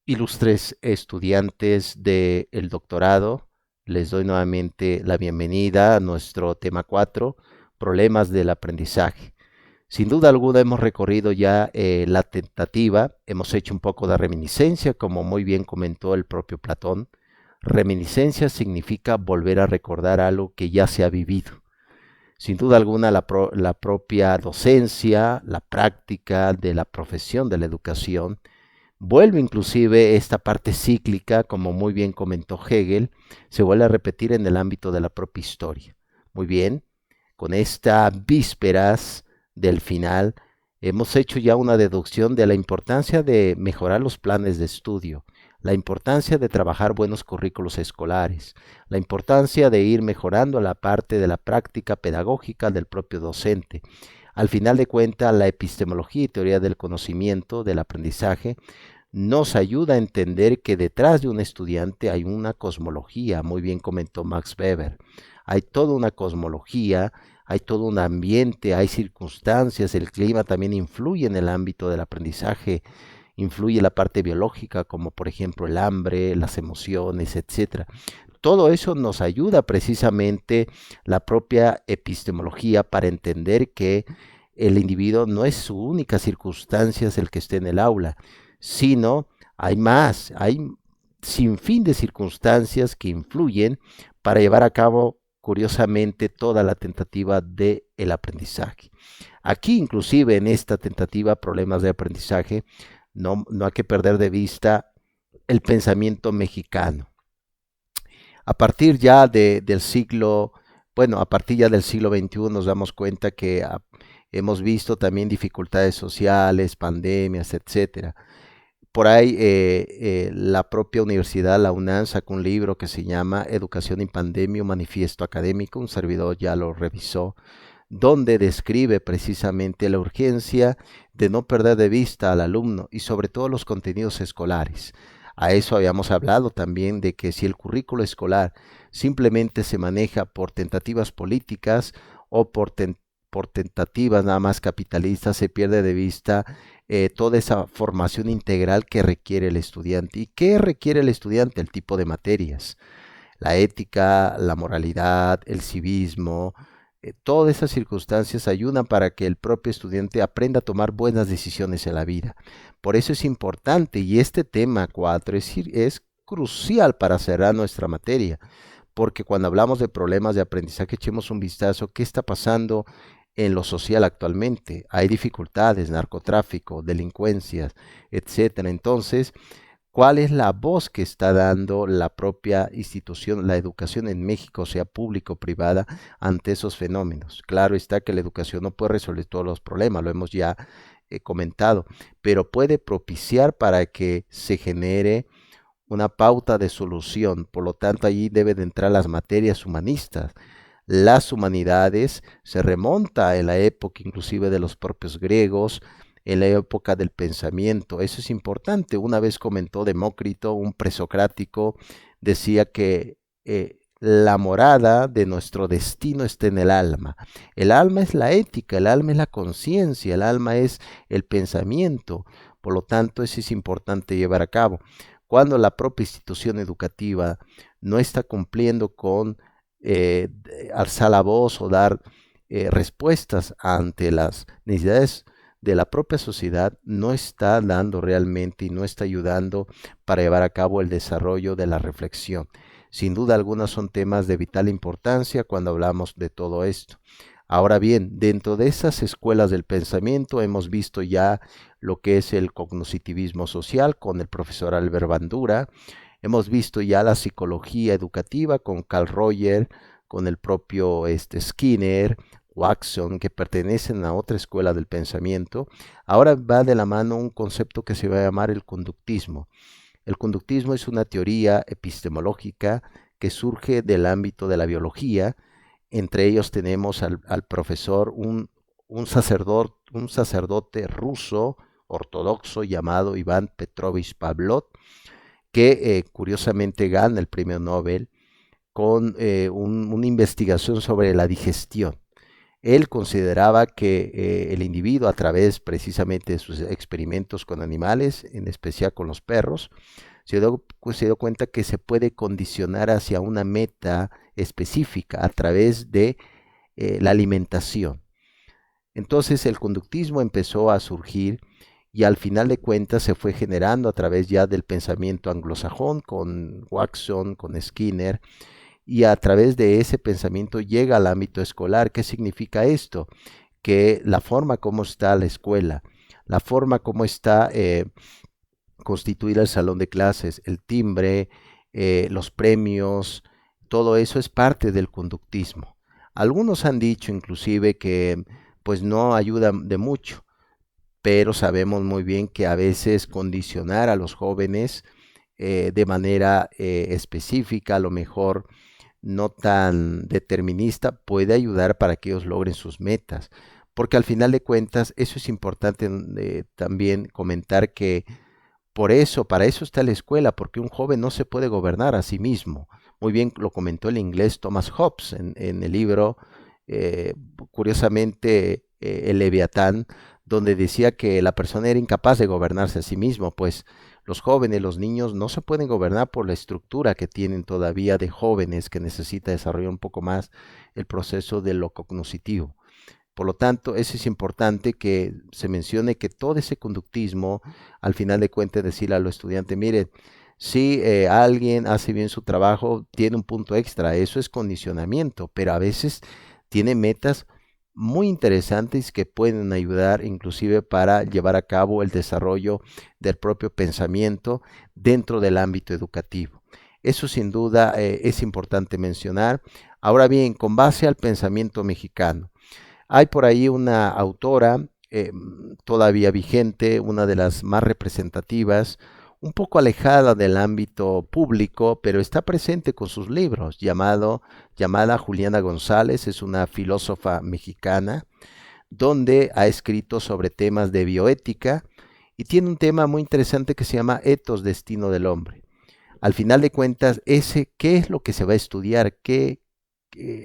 Ilustres estudiantes del doctorado, les doy nuevamente la bienvenida a nuestro tema 4, problemas del aprendizaje. Sin duda alguna hemos recorrido ya la tentativa, hemos hecho un poco de reminiscencia, como muy bien comentó el propio Platón. Reminiscencia significa volver a recordar algo que ya se ha vivido. Sin duda alguna la propia docencia, la práctica de la profesión de la educación, vuelve inclusive esta parte cíclica, como muy bien comentó Hegel, se vuelve a repetir en el ámbito de la propia historia. Muy bien, con estas vísperas del final, hemos hecho ya una deducción de la importancia de mejorar los planes de estudio, la importancia de trabajar buenos currículos escolares, la importancia de ir mejorando la parte de la práctica pedagógica del propio docente. Al final de cuentas, la epistemología y teoría del conocimiento, del aprendizaje, nos ayuda a entender que detrás de un estudiante hay una cosmología, muy bien comentó Max Weber. Hay toda una cosmología, hay todo un ambiente, hay circunstancias, el clima también influye en el ámbito del aprendizaje, influye la parte biológica, como por ejemplo el hambre, las emociones, etcétera. Todo eso nos ayuda precisamente la propia epistemología para entender que el individuo no es su única circunstancia el que esté en el aula, sino hay más, hay sin fin de circunstancias que influyen para llevar a cabo curiosamente toda la tentativa del aprendizaje. Aquí inclusive en esta tentativa problemas de aprendizaje no hay que perder de vista el pensamiento mexicano. A partir ya del siglo, bueno, a partir ya del siglo XXI nos damos cuenta que hemos visto también dificultades sociales, pandemias, etcétera. Por ahí la propia universidad, la UNAM, sacó un libro que se llama Educación en Pandemia, un manifiesto académico, un servidor ya lo revisó, donde describe precisamente la urgencia de no perder de vista al alumno y sobre todo los contenidos escolares. A eso habíamos hablado también de que si el currículo escolar simplemente se maneja por tentativas políticas o por tentativas nada más capitalistas, se pierde de vista toda esa formación integral que requiere el estudiante. ¿Y qué requiere el estudiante? El tipo de materias, la ética, la moralidad, el civismo, todas esas circunstancias ayudan para que el propio estudiante aprenda a tomar buenas decisiones en la vida. Por eso es importante, y este tema 4 es crucial para cerrar nuestra materia, porque cuando hablamos de problemas de aprendizaje, echemos un vistazo, ¿qué está pasando en lo social actualmente? Hay dificultades, narcotráfico, delincuencias, etcétera. Entonces, ¿cuál es la voz que está dando la propia institución, la educación en México, sea pública o privada, ante esos fenómenos? Claro está que la educación no puede resolver todos los problemas, lo hemos ya comentado, pero puede propiciar para que se genere una pauta de solución. Por lo tanto, allí deben de entrar las materias humanistas. Las humanidades se remonta en la época inclusive de los propios griegos, en la época del pensamiento. Eso es importante. Una vez comentó Demócrito, un presocrático, decía que la morada de nuestro destino está en el alma. El alma es la ética, el alma es la conciencia, el alma es el pensamiento. Por lo tanto, eso es importante llevar a cabo. Cuando la propia institución educativa no está cumpliendo con alzar la voz o dar respuestas ante las necesidades de la propia sociedad, no está dando realmente y no está ayudando para llevar a cabo el desarrollo de la reflexión. Sin duda alguna son temas de vital importancia cuando hablamos de todo esto. Ahora bien, dentro de esas escuelas del pensamiento hemos visto ya lo que es el cognitivismo social con el profesor Albert Bandura, hemos visto ya la psicología educativa con Carl Rogers, con el propio Skinner, Watson, que pertenecen a otra escuela del pensamiento. Ahora va de la mano un concepto que se va a llamar el conductismo. El conductismo es una teoría epistemológica que surge del ámbito de la biología. Entre ellos tenemos al profesor, un sacerdote ruso ortodoxo llamado Iván Petrovich Pavlov, que curiosamente gana el premio Nobel con una investigación sobre la digestión. Él consideraba que el individuo, a través precisamente de sus experimentos con animales, en especial con los perros, se dio cuenta que se puede condicionar hacia una meta específica a través de la alimentación. Entonces el conductismo empezó a surgir y al final de cuentas se fue generando a través ya del pensamiento anglosajón con Watson, con Skinner, y a través de ese pensamiento llega al ámbito escolar. ¿Qué significa esto? Que la forma como está la escuela, la forma como está constituida el salón de clases, el timbre, los premios, todo eso es parte del conductismo. Algunos han dicho inclusive que pues no ayuda de mucho, pero sabemos muy bien que a veces condicionar a los jóvenes de manera específica, a lo mejor no tan determinista, puede ayudar para que ellos logren sus metas. Porque al final de cuentas, eso es importante también comentar que por eso, para eso está la escuela, porque un joven no se puede gobernar a sí mismo. Muy bien lo comentó el inglés Thomas Hobbes en el libro, eh, curiosamente, El Leviatán, donde decía que la persona era incapaz de gobernarse a sí mismo, pues los jóvenes, los niños no se pueden gobernar por la estructura que tienen todavía de jóvenes que necesita desarrollar un poco más el proceso de lo cognoscitivo. Por lo tanto, eso es importante que se mencione que todo ese conductismo, al final de cuentas, decirle a los estudiantes, mire, si alguien hace bien su trabajo, tiene un punto extra, eso es condicionamiento, pero a veces tiene metas muy interesantes que pueden ayudar inclusive para llevar a cabo el desarrollo del propio pensamiento dentro del ámbito educativo. Eso sin duda es importante mencionar. Ahora bien, con base al pensamiento mexicano, hay por ahí una autora todavía vigente, una de las más representativas, un poco alejada del ámbito público, pero está presente con sus libros, llamada Juliana González, es una filósofa mexicana, donde ha escrito sobre temas de bioética y tiene un tema muy interesante que se llama Etos, Destino del Hombre. Al final de cuentas, ¿qué es lo que se va a estudiar?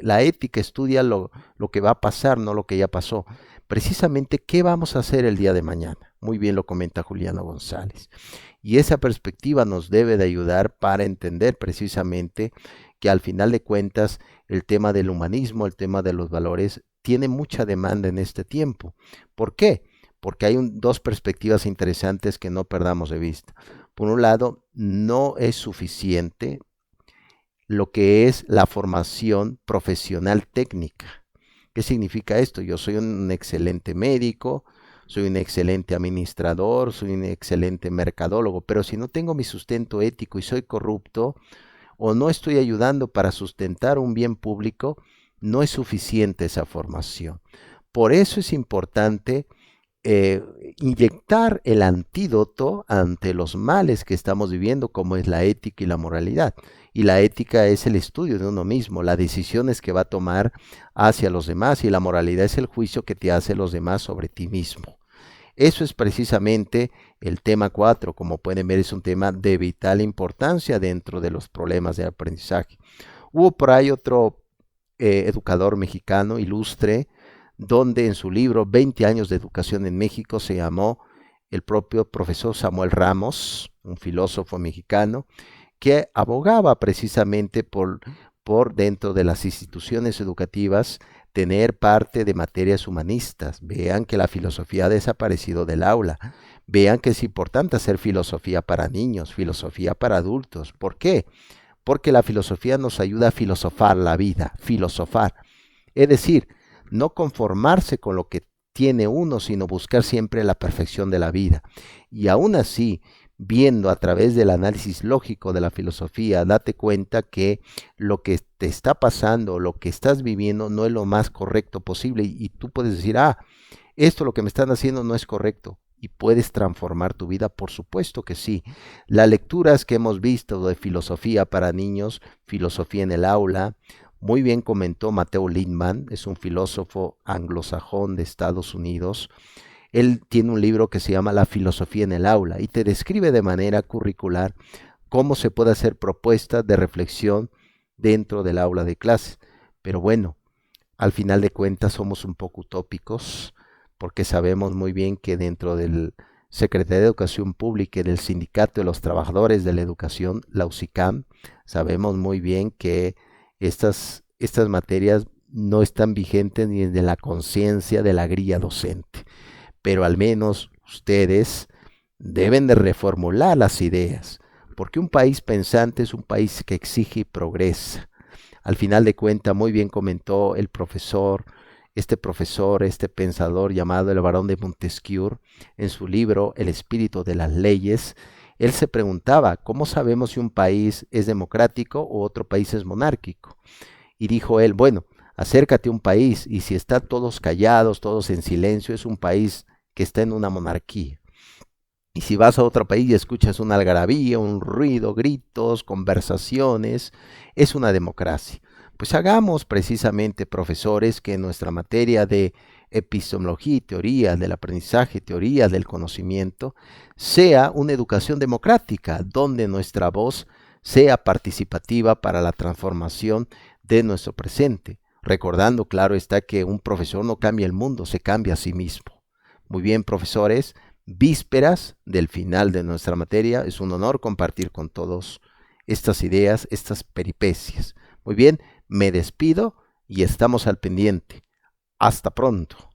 La ética estudia lo que va a pasar, no lo que ya pasó. Precisamente, ¿qué vamos a hacer el día de mañana? Muy bien lo comenta Juliana González. Y esa perspectiva nos debe de ayudar para entender precisamente que al final de cuentas el tema del humanismo, el tema de los valores, tiene mucha demanda en este tiempo. ¿Por qué? Porque hay dos perspectivas interesantes que no perdamos de vista. Por un lado, no es suficiente lo que es la formación profesional técnica. ¿Qué significa esto? Yo soy un excelente médico, soy un excelente administrador, soy un excelente mercadólogo, pero si no tengo mi sustento ético y soy corrupto o no estoy ayudando para sustentar un bien público, no es suficiente esa formación. Por eso es importante eh, inyectar el antídoto ante los males que estamos viviendo, como es la ética y la moralidad. Y la ética es el estudio de uno mismo, las decisiones que va a tomar hacia los demás, y la moralidad es el juicio que te hace los demás sobre ti mismo. Eso es precisamente el tema 4, como pueden ver es un tema de vital importancia dentro de los problemas de aprendizaje. Hubo por ahí otro educador mexicano ilustre, donde en su libro 20 años de educación en México se llamó el propio profesor Samuel Ramos, un filósofo mexicano, que abogaba precisamente por dentro de las instituciones educativas tener parte de materias humanistas. Vean que la filosofía ha desaparecido del aula. Vean que es importante hacer filosofía para niños, filosofía para adultos. ¿Por qué? Porque la filosofía nos ayuda a filosofar la vida, filosofar. Es decir, no conformarse con lo que tiene uno, sino buscar siempre la perfección de la vida. Y aún así, viendo a través del análisis lógico de la filosofía, date cuenta que lo que te está pasando, lo que estás viviendo, no es lo más correcto posible. Y tú puedes decir, esto lo que me están haciendo no es correcto. ¿Y puedes transformar tu vida? Por supuesto que sí. Las lecturas que hemos visto de filosofía para niños, filosofía en el aula, muy bien comentó Mateo Lindman, es un filósofo anglosajón de Estados Unidos. Él tiene un libro que se llama La filosofía en el aula y te describe de manera curricular cómo se puede hacer propuestas de reflexión dentro del aula de clases. Pero bueno, al final de cuentas somos un poco utópicos porque sabemos muy bien que dentro del Secretaría de Educación Pública y del Sindicato de los Trabajadores de la Educación, la USICAM, sabemos muy bien que estas materias no están vigentes ni de la conciencia de la grilla docente, pero al menos ustedes deben de reformular las ideas, porque un país pensante es un país que exige y progresa. Al final de cuentas, muy bien comentó el profesor, este pensador llamado el Barón de Montesquieu, en su libro El espíritu de las leyes. Él se preguntaba, ¿cómo sabemos si un país es democrático o otro país es monárquico? Y dijo él, bueno, acércate a un país y si están todos callados, todos en silencio, es un país que está en una monarquía. Y si vas a otro país y escuchas una algarabía, un ruido, gritos, conversaciones, es una democracia. Pues hagamos precisamente, profesores, que nuestra materia de epistemología y teoría del aprendizaje, teoría del conocimiento, sea una educación democrática, donde nuestra voz sea participativa para la transformación de nuestro presente. Recordando, claro está, que un profesor no cambia el mundo, se cambia a sí mismo. Muy bien, profesores, vísperas del final de nuestra materia, es un honor compartir con todos estas ideas, estas peripecias. Muy bien, me despido y estamos al pendiente. Hasta pronto.